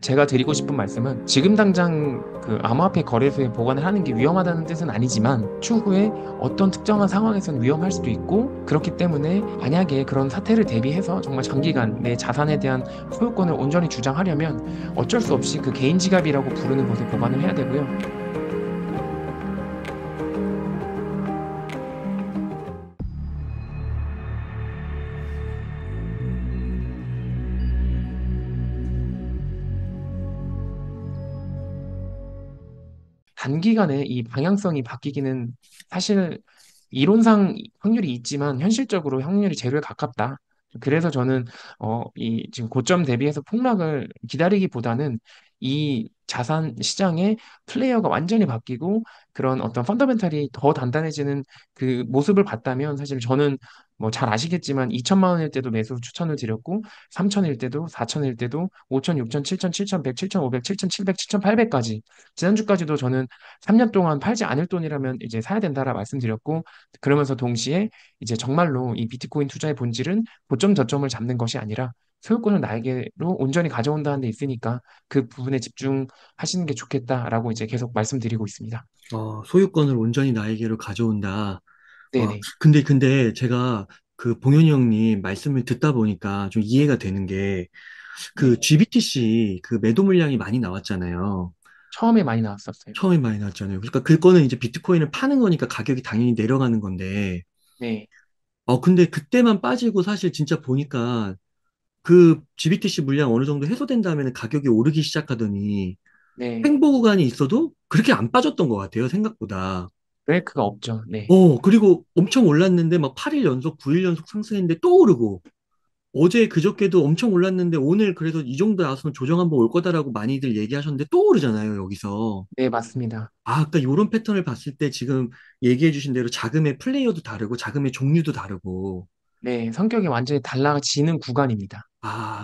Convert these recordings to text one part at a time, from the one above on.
제가 드리고 싶은 말씀은 지금 당장 그 암호화폐 거래소에 보관을 하는 게 위험하다는 뜻은 아니지만 추후에 어떤 특정한 상황에서는 위험할 수도 있고 그렇기 때문에 만약에 그런 사태를 대비해서 정말 장기간 내 자산에 대한 소유권을 온전히 주장하려면 어쩔 수 없이 그 개인 지갑이라고 부르는 곳에 보관을 해야 되고요. 단기간에 이 방향성이 바뀌기는 사실 이론상 확률이 있지만 현실적으로 확률이 제로에 가깝다. 그래서 저는 이 지금 고점 대비해서 폭락을 기다리기보다는 이 자산 시장의 플레이어가 완전히 바뀌고 그런 어떤 펀더멘탈이 더 단단해지는 그 모습을 봤다면 사실 저는 뭐 잘 아시겠지만 2천만 원일 때도 매수 추천을 드렸고 3천일 때도 4천일 때도 5천, 6천, 7천, 7천100 7,500, 7,700, 7,800까지 지난주까지도 저는 3년 동안 팔지 않을 돈이라면 이제 사야 된다라 말씀드렸고 그러면서 동시에 이제 정말로 이 비트코인 투자의 본질은 고점 저점을 잡는 것이 아니라 소유권을 나에게로 온전히 가져온다는 데 있으니까 그 부분에 집중하시는 게 좋겠다라고 이제 계속 말씀드리고 있습니다. 소유권을 온전히 나에게로 가져온다. 네네. 근데 제가 그 봉현이 형님 말씀을 듣다 보니까 좀 이해가 되는 게 그 네. GBTC 그 매도 물량이 많이 나왔잖아요. 처음에 많이 나왔었어요. 처음에 많이 나왔잖아요. 그러니까 그거는 이제 비트코인을 파는 거니까 가격이 당연히 내려가는 건데, 네. 근데 그때만 빠지고 사실 진짜 보니까 그 GBTC 물량 어느 정도 해소된 다음에는 가격이 오르기 시작하더니 네. 횡보 구간이 있어도 그렇게 안 빠졌던 것 같아요, 생각보다. 브레이크가 없죠. 네. 그리고 엄청 올랐는데 막 8일 연속, 9일 연속 상승했는데 또 오르고, 어제 그저께도 엄청 올랐는데 오늘 그래서 이 정도 나서는 조정 한번 올 거다라고 많이들 얘기하셨는데 또 오르잖아요, 여기서. 네, 맞습니다. 그러니까 이런 패턴을 봤을 때 지금 얘기해 주신 대로 자금의 플레이어도 다르고 자금의 종류도 다르고. 네, 성격이 완전히 달라지는 구간입니다.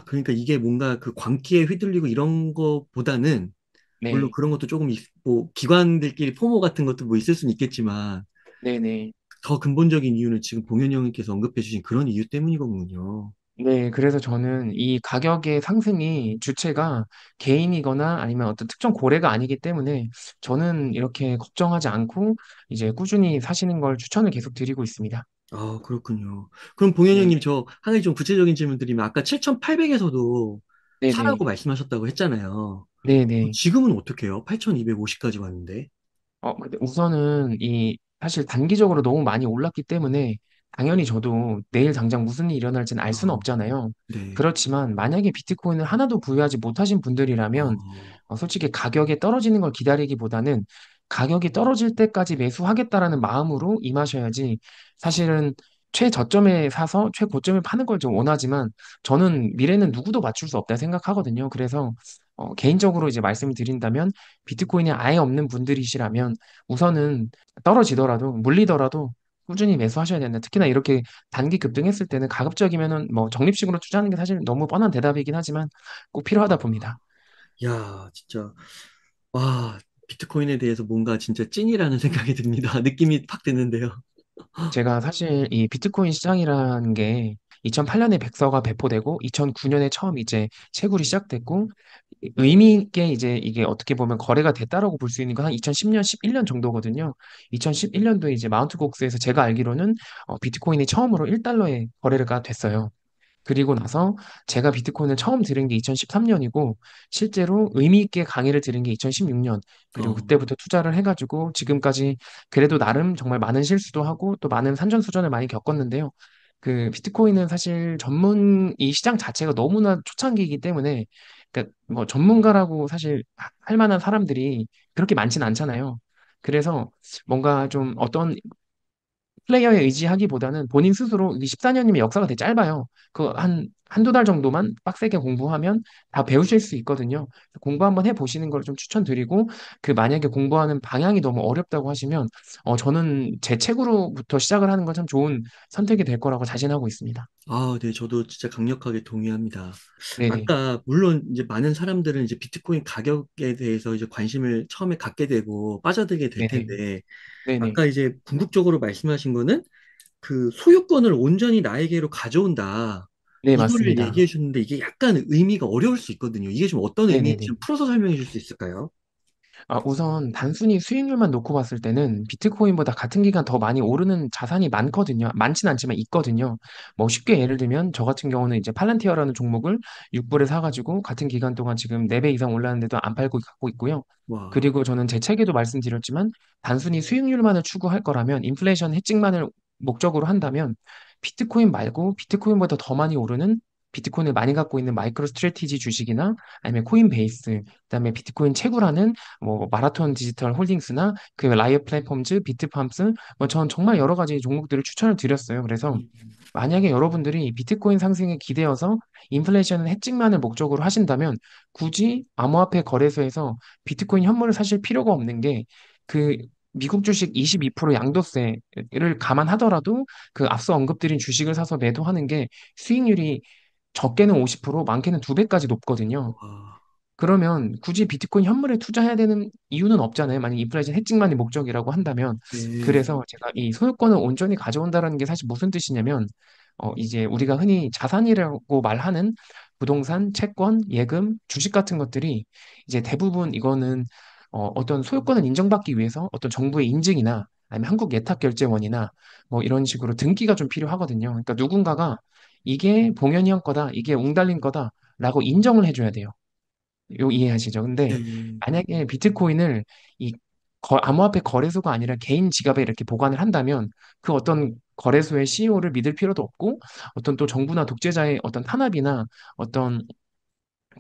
그러니까 이게 뭔가 그 광기에 휘둘리고 이런 거보다는 물론 네. 그런 것도 조금 뭐 기관들끼리 포모 같은 것도 뭐 있을 수는 있겠지만 네네. 더 근본적인 이유는 지금 봉현이 형님께서 언급해 주신 그런 이유 때문이거든요. 네, 그래서 저는 이 가격의 상승이 주체가 개인이거나 아니면 어떤 특정 고래가 아니기 때문에 저는 이렇게 걱정하지 않고 이제 꾸준히 사시는 걸 추천을 계속 드리고 있습니다. 그렇군요. 그럼 봉현이 형님 네네. 저 한 가지 좀 구체적인 질문 드리면 아까 7,800에서도 사라고 네네. 말씀하셨다고 했잖아요. 네네. 지금은 어떻게 해요? 8,250까지 왔는데. 근데 우선은 이 사실 단기적으로 너무 많이 올랐기 때문에 당연히 저도 내일 당장 무슨 일이 일어날지는 알 수는 어, 없잖아요. 네. 그렇지만 만약에 비트코인을 하나도 보유하지 못하신 분들이라면 어, 솔직히 가격이 떨어지는 걸 기다리기보다는 가격이 떨어질 때까지 매수하겠다라는 마음으로 임하셔야지 사실은 최저점에 사서 최고점에 파는 걸 좀 원하지만 저는 미래는 누구도 맞출 수 없다 생각하거든요. 그래서 개인적으로 이제 말씀을 드린다면 비트코인이 아예 없는 분들이시라면 우선은 떨어지더라도 물리더라도 꾸준히 매수하셔야 된다. 특히나 이렇게 단기 급등했을 때는 가급적이면은 뭐 적립식으로 투자하는 게 사실 너무 뻔한 대답이긴 하지만 꼭 필요하다 봅니다. 야, 진짜. 와, 비트코인에 대해서 뭔가 진짜 찐이라는 생각이 듭니다. 느낌이 팍 드는데요. 제가 사실 이 비트코인 시장이라는 게 2008년에 백서가 배포되고 2009년에 처음 이제 채굴이 시작됐고 의미 있게 이제 이게 어떻게 보면 거래가 됐다라고 볼 수 있는 건 한 2010년, 11년 정도거든요. 2011년도에 이제 마운트 곡스에서 제가 알기로는 비트코인이 처음으로 1달러에 거래가 됐어요. 그리고 나서 제가 비트코인을 처음 들은 게 2013년이고 실제로 의미 있게 강의를 들은 게 2016년 그리고 어, 그때부터 투자를 해가지고 지금까지 그래도 나름 정말 많은 실수도 하고 또 많은 산전수전을 많이 겪었는데요. 그 비트코인은 사실 이 시장 자체가 너무나 초창기이기 때문에 그러니까 뭐 전문가라고 사실 할 만한 사람들이 그렇게 많지는 않잖아요. 그래서 뭔가 좀 어떤 플레이어에 의지하기보다는 본인 스스로 이 14년이면 역사가 되게 짧아요. 그 한두 달 정도만 빡세게 공부하면 다 배우실 수 있거든요. 공부 한번 해보시는 걸 좀 추천드리고, 그 만약에 공부하는 방향이 너무 어렵다고 하시면, 저는 제 책으로부터 시작을 하는 건 참 좋은 선택이 될 거라고 자신하고 있습니다. 네, 저도 진짜 강력하게 동의합니다. 네네, 아까, 물론 이제 많은 사람들은 이제 비트코인 가격에 대해서 이제 관심을 처음에 갖게 되고 빠져들게 될 네네, 텐데, 네네, 아까 이제 궁극적으로 말씀하신 거는 그 소유권을 온전히 나에게로 가져온다. 네, 이거를 맞습니다. 얘기해 주는데 이게 약간 의미가 어려울 수 있거든요. 이게 좀 어떤 의미인지 네네네. 좀 풀어서 설명해 줄 수 있을까요? 우선 단순히 수익률만 놓고 봤을 때는 비트코인보다 같은 기간 더 많이 오르는 자산이 많거든요. 많진 않지만 있거든요. 뭐 쉽게 예를 들면 저 같은 경우는 이제 팔란티어라는 종목을 6불에 사가지고 같은 기간 동안 지금 4배 이상 올랐는데도 안 팔고 갖고 있고요. 와, 그리고 저는 제 책에도 말씀드렸지만 단순히 수익률만을 추구할 거라면 인플레이션 해칭만을 목적으로 한다면 비트코인 말고 비트코인보다 더 많이 오르는 비트코인을 많이 갖고 있는 마이크로 스트래티지 주식이나 아니면 코인베이스, 그다음에 비트코인 채굴하는 뭐 마라톤 디지털 홀딩스나 그 라이어 플랫폼즈, 비트팜스 뭐 전 정말 여러 가지 종목들을 추천을 드렸어요. 그래서 만약에 여러분들이 비트코인 상승에 기대어서 인플레이션 해칭만을 목적으로 하신다면 굳이 암호화폐 거래소에서 비트코인 현물을 사실 필요가 없는 게 그 미국 주식 22% 양도세를 감안하더라도 그 앞서 언급드린 주식을 사서 매도하는 게 수익률이 적게는 50%, 많게는 2배까지 높거든요. 와, 그러면 굳이 비트코인 현물에 투자해야 되는 이유는 없잖아요. 만약 인플레이션 해칭만이 목적이라고 한다면. 네, 그래서 제가 이 소유권을 온전히 가져온다는 게 사실 무슨 뜻이냐면, 이제 우리가 흔히 자산이라고 말하는 부동산, 채권, 예금, 주식 같은 것들이 이제 대부분 이거는 어떤 소유권을 인정받기 위해서 어떤 정부의 인증이나 아니면 한국 예탁결제원이나 뭐 이런 식으로 등기가 좀 필요하거든요. 그러니까 누군가가 이게 봉현이 형 거다, 이게 웅달린 거다라고 인정을 해줘야 돼요. 요 이해하시죠? 근데 네. 만약에 비트코인을 이 암호화폐 거래소가 아니라 개인 지갑에 이렇게 보관을 한다면 그 어떤 거래소의 CEO를 믿을 필요도 없고 어떤 또 정부나 독재자의 어떤 탄압이나 어떤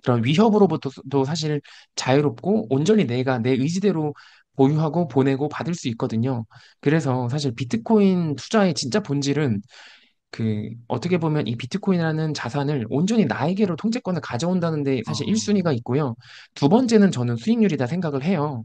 그런 위협으로부터도 사실 자유롭고 온전히 내가 내 의지대로 보유하고 보내고 받을 수 있거든요. 그래서 사실 비트코인 투자의 진짜 본질은 어떻게 보면 이 비트코인이라는 자산을 온전히 나에게로 통제권을 가져온다는 데 사실 어, 1순위가 있고요. 두 번째는 저는 수익률이다 생각을 해요.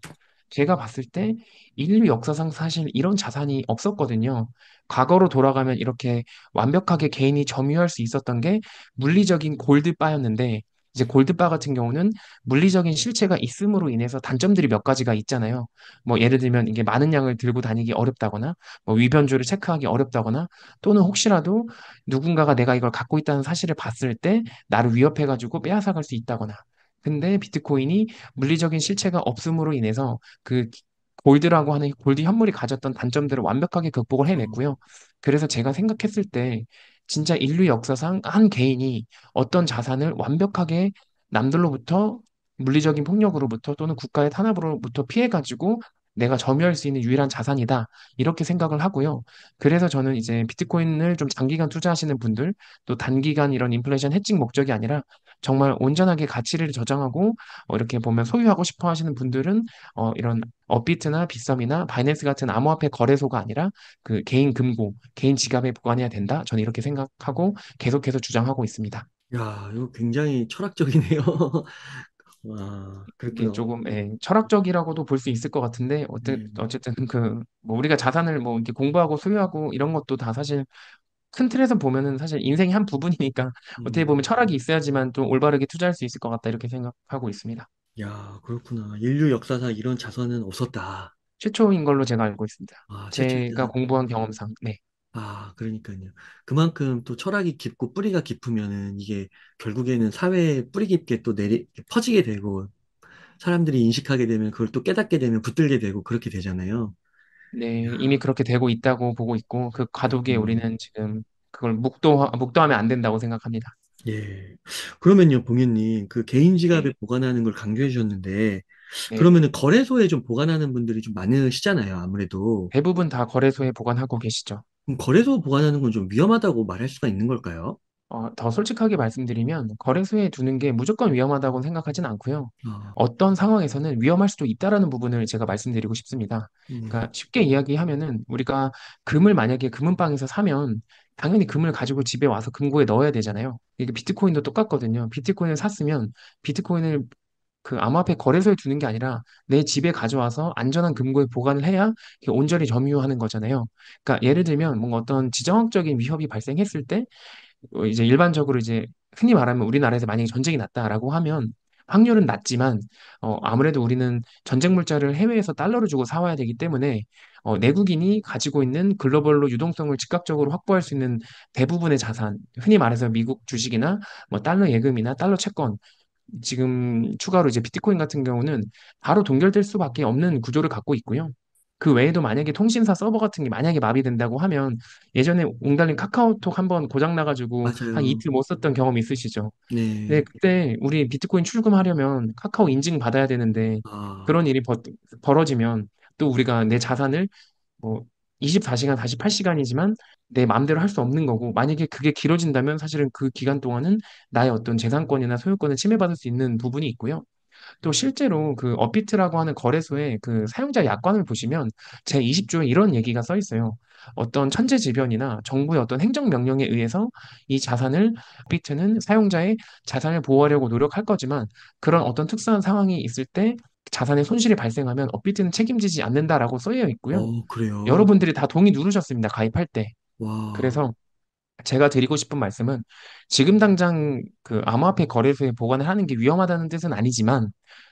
제가 봤을 때 인류 역사상 사실 이런 자산이 없었거든요. 과거로 돌아가면 이렇게 완벽하게 개인이 점유할 수 있었던 게 물리적인 골드바였는데 이제 골드바 같은 경우는 물리적인 실체가 있음으로 인해서 단점들이 몇 가지가 있잖아요. 뭐 예를 들면 이게 많은 양을 들고 다니기 어렵다거나 뭐 위변조를 체크하기 어렵다거나 또는 혹시라도 누군가가 내가 이걸 갖고 있다는 사실을 봤을 때 나를 위협해가지고 빼앗아갈 수 있다거나. 근데 비트코인이 물리적인 실체가 없음으로 인해서 그 골드라고 하는 골드 현물이 가졌던 단점들을 완벽하게 극복을 해냈고요. 그래서 제가 생각했을 때 진짜 인류 역사상 한 개인이 어떤 자산을 완벽하게 남들로부터 물리적인 폭력으로부터 또는 국가의 탄압으로부터 피해가지고 내가 점유할 수 있는 유일한 자산이다. 이렇게 생각을 하고요. 그래서 저는 이제 비트코인을 좀 장기간 투자하시는 분들, 또 단기간 이런 인플레이션 해칭 목적이 아니라 정말 온전하게 가치를 저장하고 이렇게 보면 소유하고 싶어 하시는 분들은 이런 업비트나 빗썸이나 바이낸스 같은 암호화폐 거래소가 아니라 그 개인 금고, 개인 지갑에 보관해야 된다. 저는 이렇게 생각하고 계속해서 주장하고 있습니다. 야, 이거 굉장히 철학적이네요. 와, 이게 그렇구나. 조금 철학적이라고도 볼 수 있을 것 같은데 네. 어쨌든 뭐 우리가 자산을 뭐 이렇게 공부하고 소유하고 이런 것도 다 사실 큰 틀에서 보면은 사실 인생의 한 부분이니까 어떻게 음, 보면 철학이 있어야지만 좀 올바르게 투자할 수 있을 것 같다 이렇게 생각하고 있습니다. 야, 그렇구나. 인류 역사상 이런 자선은 없었다. 최초인 걸로 제가 알고 있습니다. 아, 제가 최초입니다. 공부한 경험상. 네. 아, 그러니까요. 그만큼 또 철학이 깊고 뿌리가 깊으면은 이게 결국에는 사회에 뿌리 깊게 또 퍼지게 되고 사람들이 인식하게 되면 그걸 또 깨닫게 되면 붙들게 되고 그렇게 되잖아요. 네, 이미 야, 그렇게 되고 있다고 보고 있고 그 과도기에 그렇구나. 우리는 지금 그걸 묵도하면 안 된다고 생각합니다. 예. 그러면요, 봉현님, 그 개인 지갑에 네. 보관하는 걸 강조해 주셨는데, 네. 그러면은 거래소에 좀 보관하는 분들이 좀 많으시잖아요, 아무래도. 대부분 다 거래소에 보관하고 계시죠. 그럼 거래소 보관하는 건 좀 위험하다고 말할 수가 있는 걸까요? 더 솔직하게 말씀드리면 거래소에 두는 게 무조건 위험하다고 생각하진 않고요. 아, 어떤 상황에서는 위험할 수도 있다라는 부분을 제가 말씀드리고 싶습니다. 음, 그러니까 쉽게 이야기하면은 우리가 금을 만약에 금은방에서 사면 당연히 금을 가지고 집에 와서 금고에 넣어야 되잖아요. 이게 비트코인도 똑같거든요. 비트코인을 샀으면 비트코인을 그 암호화폐 거래소에 두는 게 아니라 내 집에 가져와서 안전한 금고에 보관을 해야 이게 온전히 점유하는 거잖아요. 그러니까 예를 들면 뭔가 어떤 지정학적인 위협이 발생했을 때 이제 일반적으로 이제 흔히 말하면 우리나라에서 만약에 전쟁이 났다라고 하면 확률은 낮지만 아무래도 우리는 전쟁 물자를 해외에서 달러를 주고 사와야 되기 때문에 내국인이 가지고 있는 글로벌로 유동성을 즉각적으로 확보할 수 있는 대부분의 자산, 흔히 말해서 미국 주식이나 뭐 달러 예금이나 달러 채권, 지금 추가로 이제 비트코인 같은 경우는 바로 동결될 수밖에 없는 구조를 갖고 있고요. 그 외에도 만약에 통신사 서버 같은 게 만약에 마비된다고 하면 예전에 옹달린 카카오톡 한번 고장 나가지고 한 맞아요. 이틀 못 썼던 경험 있으시죠? 네, 네. 그때 우리 비트코인 출금하려면 카카오 인증 받아야 되는데 아, 그런 일이 벌어지면 또 우리가 내 자산을 뭐 24시간, 48시간이지만 내 마음대로 할 수 없는 거고 만약에 그게 길어진다면 사실은 그 기간 동안은 나의 어떤 재산권이나 소유권을 침해받을 수 있는 부분이 있고요. 또 실제로 그 업비트라고 하는 거래소의 그 사용자 약관을 보시면 제20조에 이런 얘기가 써 있어요. 어떤 천재지변이나 정부의 어떤 행정명령에 의해서 이 자산을 업비트는 사용자의 자산을 보호하려고 노력할 거지만 그런 어떤 특수한 상황이 있을 때 자산의 손실이 발생하면 업비트는 책임지지 않는다라고 써여 있고요. 그래요? 여러분들이 다 동의 누르셨습니다. 가입할 때. 와, 그래서 제가 드리고 싶은 말씀은 지금 당장 그 암호화폐 거래소에 보관을 하는 게 위험하다는 뜻은 아니지만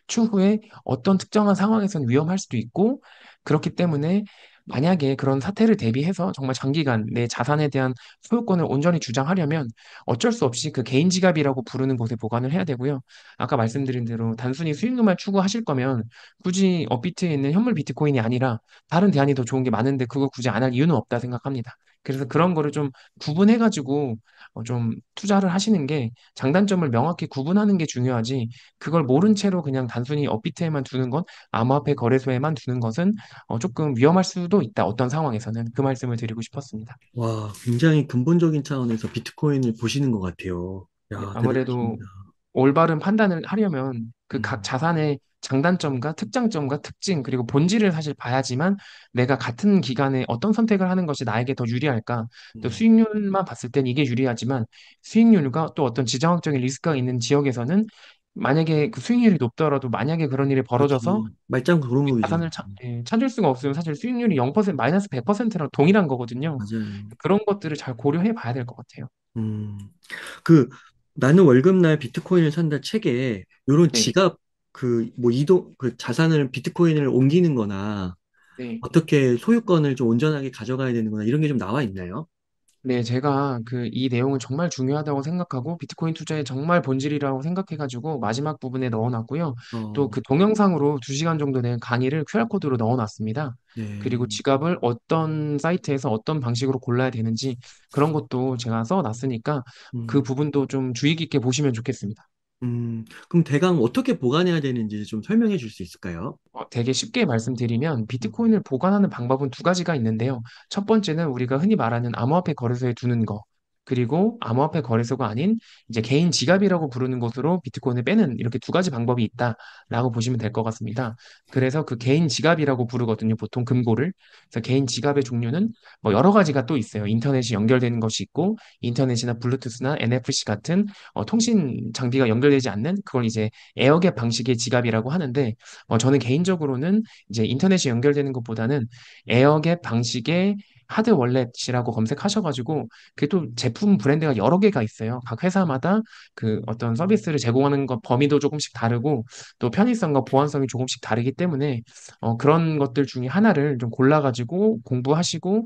추후에 어떤 특정한 상황에서는 위험할 수도 있고 그렇기 때문에 만약에 그런 사태를 대비해서 정말 장기간 내 자산에 대한 소유권을 온전히 주장하려면 어쩔 수 없이 그 개인 지갑이라고 부르는 곳에 보관을 해야 되고요. 아까 말씀드린 대로 단순히 수익금만 추구하실 거면 굳이 업비트에 있는 현물 비트코인이 아니라 다른 대안이 더 좋은 게 많은데 그거 굳이 안 할 이유는 없다 생각합니다. 그래서 그런 거를 좀 구분해가지고 좀 투자를 하시는 게 장단점을 명확히 구분하는 게 중요하지 그걸 모른 채로 그냥 단순히 업비트에만 두는 것, 암호화폐 거래소에만 두는 것은 조금 위험할 수도 있다. 어떤 상황에서는 그 말씀을 드리고 싶었습니다. 와, 굉장히 근본적인 차원에서 비트코인을 보시는 것 같아요. 네, 야, 아무래도 대단하십니다. 올바른 판단을 하려면 그 각 음, 자산의 장단점과 특장점과 특징 그리고 본질을 사실 봐야지만 내가 같은 기간에 어떤 선택을 하는 것이 나에게 더 유리할까? 또 음, 수익률만 봤을 땐 이게 유리하지만 수익률과 또 어떤 지정학적인 리스크가 있는 지역에서는 만약에 그 수익률이 높더라도 만약에 그런 일이 그렇죠. 벌어져서 말짱 도루묵이죠. 자산을 찾을 수가 없으면 사실 수익률이 0% 마이너스 100%랑 동일한 거거든요. 맞아요. 그런 것들을 잘 고려해 봐야 될 것 같아요. 음, 그, 나는 월급날 비트코인을 산다 책에, 요런 네, 지갑, 뭐, 자산을 비트코인을 옮기는 거나, 네. 어떻게 소유권을 좀 온전하게 가져가야 되는 거나, 이런 게 좀 나와 있나요? 네, 제가 이 내용은 정말 중요하다고 생각하고 비트코인 투자의 정말 본질이라고 생각해가지고 마지막 부분에 넣어놨고요. 또 어, 그 동영상으로 2시간 정도 된 강의를 QR코드로 넣어놨습니다. 그리고 네. 지갑을 어떤 사이트에서 어떤 방식으로 골라야 되는지 그런 것도 제가 써놨으니까 그 음, 부분도 좀 주의 깊게 보시면 좋겠습니다. 그럼 대강 어떻게 보관해야 되는지 좀 설명해 줄 수 있을까요? 되게 쉽게 말씀드리면 음, 비트코인을 보관하는 방법은 두 가지가 있는데요. 첫 번째는 우리가 흔히 말하는 암호화폐 거래소에 두는 거. 그리고 암호화폐 거래소가 아닌 이제 개인 지갑이라고 부르는 곳으로 비트코인을 빼는 이렇게 두 가지 방법이 있다라고 보시면 될 것 같습니다. 그래서 그 개인 지갑이라고 부르거든요. 보통 금고를. 그래서 개인 지갑의 종류는 뭐 여러 가지가 또 있어요. 인터넷이 연결되는 것이 있고 인터넷이나 블루투스나 NFC 같은 통신 장비가 연결되지 않는 그걸 이제 에어갭 방식의 지갑이라고 하는데 저는 개인적으로는 이제 인터넷이 연결되는 것보다는 에어갭 방식의 하드 월렛이라고 검색하셔가지고 그게 또 제품 브랜드가 여러 개가 있어요. 각 회사마다 그 어떤 서비스를 제공하는 것 범위도 조금씩 다르고 또 편의성과 보안성이 조금씩 다르기 때문에 그런 것들 중에 하나를 좀 골라가지고 공부하시고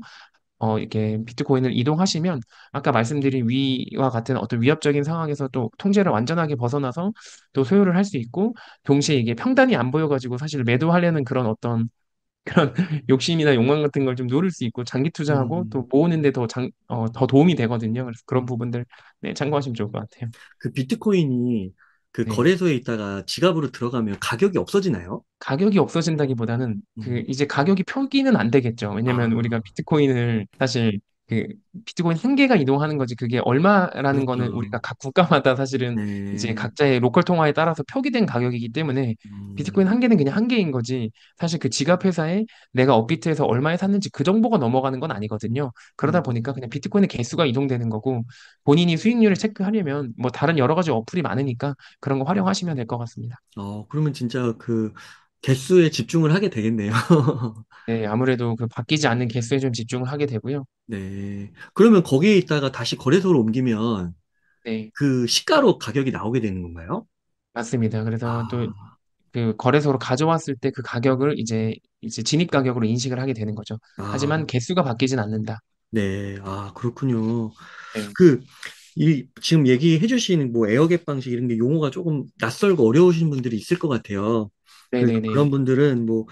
이렇게 비트코인을 이동하시면 아까 말씀드린 위와 같은 어떤 위협적인 상황에서 또 통제를 완전하게 벗어나서 또 소유를 할 수 있고 동시에 이게 평단이 안 보여가지고 사실 매도하려는 그런 어떤 그런 욕심이나 욕망 같은 걸 좀 누를 수 있고 장기 투자하고 또 음, 모으는데 더 도움이 되거든요. 그래서 그런 부분들 네, 참고하시면 좋을 것 같아요. 그 비트코인이 그 네. 거래소에 있다가 지갑으로 들어가면 가격이 없어지나요? 가격이 없어진다기보다는 그 음, 이제 가격이 표기는 안 되겠죠. 왜냐면 우리가 아, 비트코인을 사실 그 비트코인 한 개가 이동하는 거지 그게 얼마라는 거는 그렇죠. 우리가 각 국가마다 사실은 이제 네. 각자의 로컬 통화에 따라서 표기된 가격이기 때문에 비트코인 음, 한 개는 그냥 한 개인 거지 사실 그 지갑 회사에 내가 업비트에서 얼마에 샀는지 그 정보가 넘어가는 건 아니거든요. 그러다 보니까 음. 그냥 비트코인의 개수가 이동되는 거고 본인이 수익률을 체크하려면 뭐 다른 여러 가지 어플이 많으니까 그런 거 활용하시면 될 것 같습니다. 그러면 진짜 그 개수에 집중을 하게 되겠네요. 네, 아무래도 그 바뀌지 않는 개수에 좀 집중을 하게 되고요. 네. 그러면 거기에 있다가 다시 거래소로 옮기면 네. 그 시가로 가격이 나오게 되는 건가요? 맞습니다. 그래서 또 아, 그 거래소로 가져왔을 때 그 가격을 이제 진입 가격으로 인식을 하게 되는 거죠. 아, 하지만 개수가 바뀌진 않는다. 네. 아, 그렇군요. 네, 그, 지금 얘기해 주신 뭐 에어갭 방식 이런 게 용어가 조금 낯설고 어려우신 분들이 있을 것 같아요. 그래서 그런 네네네, 분들은 뭐,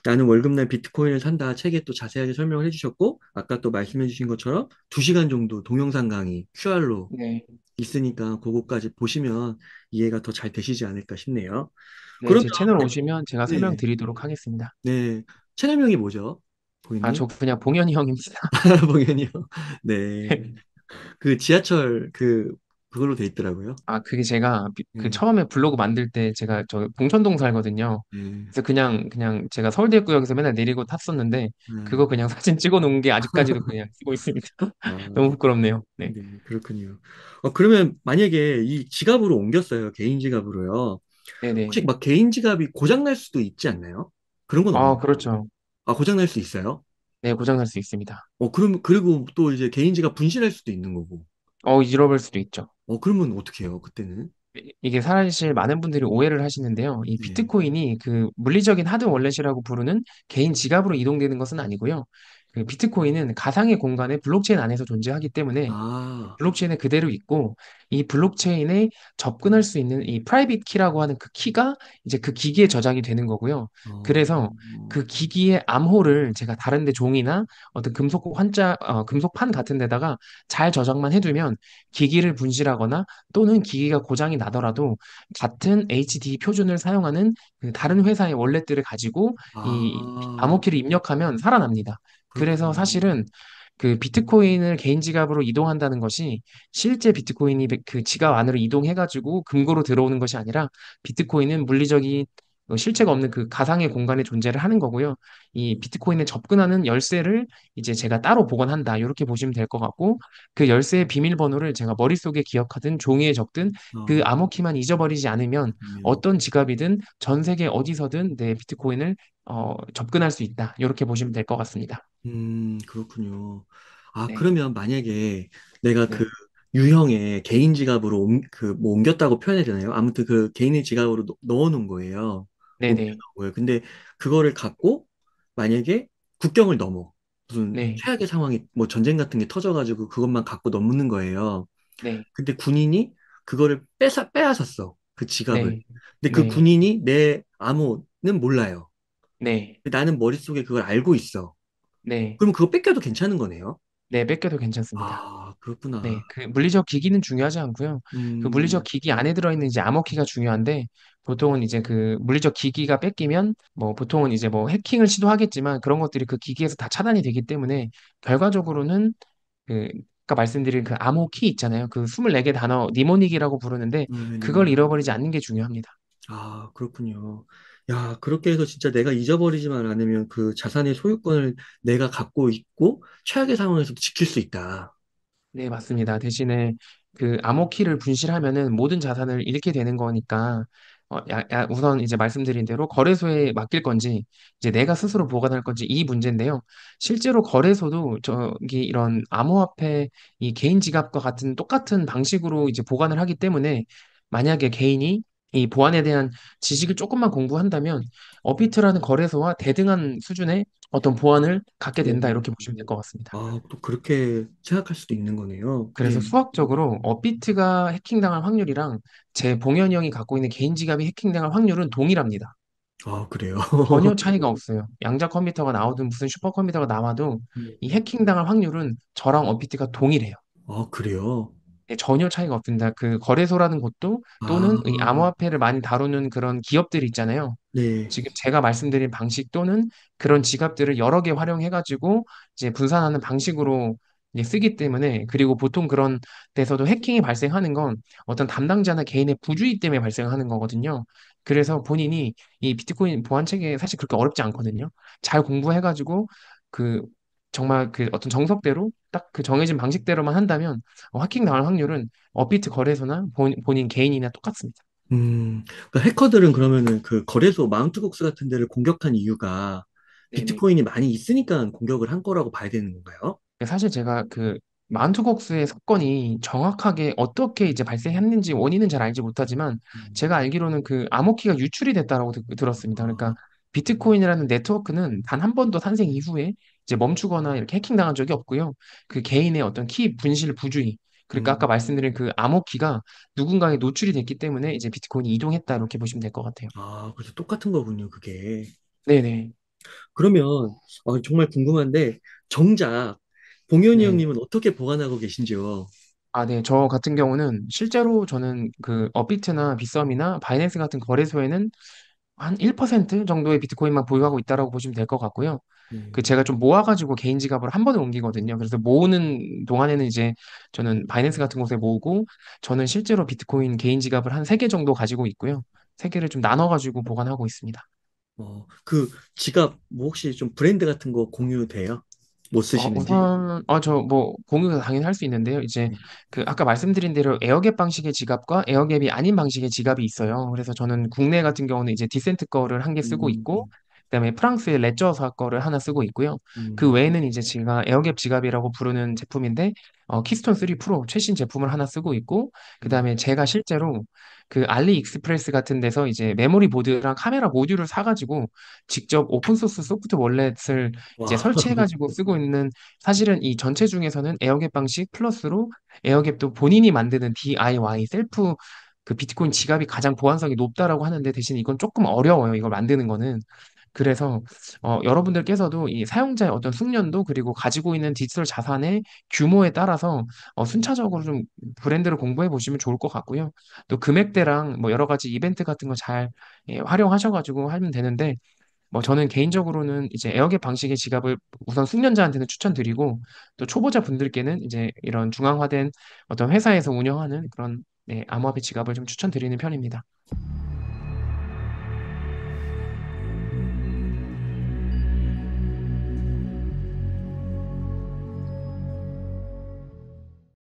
나는 월급날 비트코인을 산다 책에 또 자세하게 설명을 해주셨고, 아까 또 말씀해 주신 것처럼 2시간 정도 동영상 강의 QR로 네, 있으니까 그거까지 보시면 이해가 더 잘 되시지 않을까 싶네요. 네, 그러면, 제 채널 오시면 제가 네, 설명드리도록 하겠습니다. 네. 채널명이 뭐죠? 아, 고객님? 저 그냥 봉현이 형입니다. 봉현이요? 네. 그 지하철 그걸로 돼 있더라고요. 아, 그게 제가 그 네. 처음에 블로그 만들 때 제가 저 봉천동 살거든요. 네. 그래서 그냥 제가 서울대입구역에서 맨날 내리고 탔었는데 그거 네. 그냥 사진 찍어 놓은 게 아직까지도 그냥 쓰고 있습니다. 너무 아, 부끄럽네요. 네. 네, 그렇군요. 그러면 만약에 이 지갑으로 옮겼어요. 개인 지갑으로요. 혹시 네네. 막 개인 지갑이 고장 날 수도 있지 않나요? 그런 건 없나요? 아, 그렇죠. 아, 고장 날 수 있어요? 네, 고장날 수 있습니다. 그리고 또 이제 개인 지갑 분실할 수도 있는 거고. 잃어버릴 수도 있죠. 그러면 어떻게 해요, 그때는? 이게 사실 많은 분들이 오해를 하시는데요. 이 네. 비트코인이 그 물리적인 하드 월렛이라고 부르는 개인 지갑으로 이동되는 것은 아니고요. 그 비트코인은 가상의 공간에 블록체인 안에서 존재하기 때문에 아, 블록체인에 그대로 있고 이 블록체인에 접근할 수 있는 이 프라이빗 키라고 하는 그 키가 이제 그 기기에 저장이 되는 거고요. 그래서 그 기기의 암호를 제가 다른데 종이나 어떤 금속판 같은 데다가 잘 저장만 해두면 기기를 분실하거나 또는 기기가 고장이 나더라도 같은 HD 표준을 사용하는 그 다른 회사의 월렛들을 가지고 이 아, 암호키를 입력하면 살아납니다. 그래서 그렇군요. 사실은 그 비트코인을 개인 지갑으로 이동한다는 것이 실제 비트코인이 그 지갑 안으로 이동해가지고 금고로 들어오는 것이 아니라 비트코인은 물리적인 실체가 없는 그 가상의 공간에 존재를 하는 거고요. 이 비트코인에 접근하는 열쇠를 이제 제가 따로 보관한다. 이렇게 보시면 될 것 같고 그 열쇠의 비밀번호를 제가 머릿속에 기억하든 종이에 적든 그 어, 암호키만 잊어버리지 않으면 그러면, 어떤 지갑이든 전 세계 어디서든 내 비트코인을 접근할 수 있다. 이렇게 보시면 될 것 같습니다. 그렇군요. 아, 네, 그러면 만약에 내가 그 네, 유형의 개인 지갑으로 뭐 옮겼다고 표현해야 되나요? 아무튼 그 개인의 지갑으로 넣어놓은 거예요. 네, 네, 옮겨놓은 거예요. 근데 그거를 갖고 만약에 국경을 넘어. 무슨 네, 최악의 상황이 뭐 전쟁 같은 게 터져가지고 그것만 갖고 넘는 거예요. 네, 근데 군인이 그거를 빼앗았어. 그 지갑을. 네, 근데 그 네, 군인이 내 암호는 몰라요. 네, 근데 나는 머릿속에 그걸 알고 있어. 네, 그럼 그거 뺏겨도 괜찮은 거네요? 네, 뺏겨도 괜찮습니다. 아, 그렇구나. 네, 그 물리적 기기는 중요하지 않고요. 그 물리적 음, 기기 안에 들어있는 이제 암호키가 중요한데 보통은 이제 그 물리적 기기가 뺏기면 뭐 보통은 이제 뭐 해킹을 시도하겠지만 그런 것들이 그 기기에서 다 차단이 되기 때문에 결과적으로는 그 아까 말씀드린 그 암호키 있잖아요. 그 24개 단어 니모닉이라고 부르는데 그걸 니모니. 잃어버리지 않는 게 중요합니다. 아, 그렇군요. 야, 그렇게 해서 진짜 내가 잊어버리지만 않으면 그 자산의 소유권을 내가 갖고 있고 최악의 상황에서도 지킬 수 있다. 네, 맞습니다. 대신에 그 암호키를 분실하면은 모든 자산을 잃게 되는 거니까 우선 이제 말씀드린 대로 거래소에 맡길 건지 이제 내가 스스로 보관할 건지 이 문제인데요. 실제로 거래소도 저기 이런 암호화폐 이 개인 지갑과 같은 똑같은 방식으로 이제 보관을 하기 때문에 만약에 개인이 이 보안에 대한 지식을 조금만 공부한다면 업비트라는 거래소와 대등한 수준의 어떤 보안을 갖게 된다 오, 이렇게 보시면 될 것 같습니다. 아, 또 그렇게 생각할 수도 있는 거네요. 그래서 수학적으로 업비트가 해킹당할 확률이랑 제 봉현이 형이 갖고 있는 개인 지갑이 해킹당할 확률은 동일합니다. 아, 그래요? 전혀 차이가 없어요. 양자 컴퓨터가 나오든 무슨 슈퍼컴퓨터가 나와도 음. 이 해킹당할 확률은 저랑 업비트가 동일해요. 아, 그래요? 네, 전혀 차이가 없습니다. 그 거래소라는 곳도 아, 또는 이 암호화폐를 많이 다루는 그런 기업들이 있잖아요. 네. 지금 제가 말씀드린 방식 또는 그런 지갑들을 여러 개 활용해가지고 이제 분산하는 방식으로 이제 쓰기 때문에 그리고 보통 그런 데서도 해킹이 발생하는 건 어떤 담당자나 개인의 부주의 때문에 발생하는 거거든요. 그래서 본인이 이 비트코인 보안 체계 사실 그렇게 어렵지 않거든요. 잘 공부해가지고 그 정말 그 어떤 정석대로 딱 그 정해진 방식대로만 한다면 해킹 당할 확률은 업비트 거래소나 본인 개인이나 똑같습니다. 그러니까 해커들은 그러면은 그 거래소 마운트복스 같은 데를 공격한 이유가 네네. 비트코인이 많이 있으니까 공격을 한 거라고 봐야 되는 건가요? 사실 제가 그 마운트곡스의 사건이 정확하게 어떻게 이제 발생했는지 원인은 잘 알지 못하지만 음. 제가 알기로는 그 암호키가 유출이 됐다라고 들었습니다. 그러니까 아, 비트코인이라는 네트워크는 단 한 번도 탄생 이후에 이제 멈추거나 이렇게 해킹당한 적이 없고요. 그 개인의 어떤 키 분실 부주의, 그러니까 아까 음. 말씀드린 그 암호키가 누군가에 노출이 됐기 때문에 이제 비트코인이 이동했다 이렇게 보시면 될 것 같아요. 아, 그래서 똑같은 거군요, 그게. 네네. 그러면 정말 궁금한데 정작 봉현이 네. 형님은 어떻게 보관하고 계신지요? 아, 네. 저 같은 경우는 실제로 저는 그 업비트나 빗썸이나 바이낸스 같은 거래소에는 한 1% 정도의 비트코인만 보유하고 있다라고 보시면 될 것 같고요. 그 네. 제가 좀 모아가지고 개인 지갑으로 한 번에 옮기거든요. 그래서 모으는 동안에는 이제 저는 바이낸스 같은 곳에 모으고 저는 실제로 비트코인 개인 지갑을 한 3개 정도 가지고 있고요. 3개를 좀 나눠가지고 보관하고 있습니다. 그 지갑 뭐 혹시 좀 브랜드 같은 거 공유돼요? 뭐 쓰시는지? 우선, 저 뭐, 공유가 당연히 할 수 있는데요. 이제, 네. 그, 아까 말씀드린 대로 에어갭 방식의 지갑과 에어갭이 아닌 방식의 지갑이 있어요. 그래서 저는 국내 같은 경우는 이제 디센트 거를 한 개 쓰고 있고, 음, 그다음에 프랑스의 레저사 거를 하나 쓰고 있고요. 그 음, 외에는 이제 제가 에어갭 지갑이라고 부르는 제품인데, 키스톤 3 프로 최신 제품을 하나 쓰고 있고, 음. 그다음에 제가 실제로 그 알리익스프레스 같은 데서 이제 메모리 보드랑 카메라 모듈을 사가지고 직접 오픈소스 소프트 월렛을 이제 와, 설치해가지고 쓰고 있는 사실은 이 전체 중에서는 에어갭 방식 플러스로 에어갭도 본인이 만드는 DIY 셀프 그 비트코인 지갑이 가장 보안성이 높다라고 하는데 대신 이건 조금 어려워요. 이걸 만드는 거는. 그래서 여러분들께서도 이 사용자의 어떤 숙련도 그리고 가지고 있는 디지털 자산의 규모에 따라서 순차적으로 좀 브랜드를 공부해 보시면 좋을 것 같고요. 또 금액대랑 뭐 여러 가지 이벤트 같은 거 잘 활용하셔가지고 하면 되는데 뭐 저는 개인적으로는 이제 에어겟 방식의 지갑을 우선 숙련자한테는 추천드리고 또 초보자 분들께는 이제 이런 중앙화된 어떤 회사에서 운영하는 그런 네, 암호화폐 지갑을 좀 추천드리는 편입니다.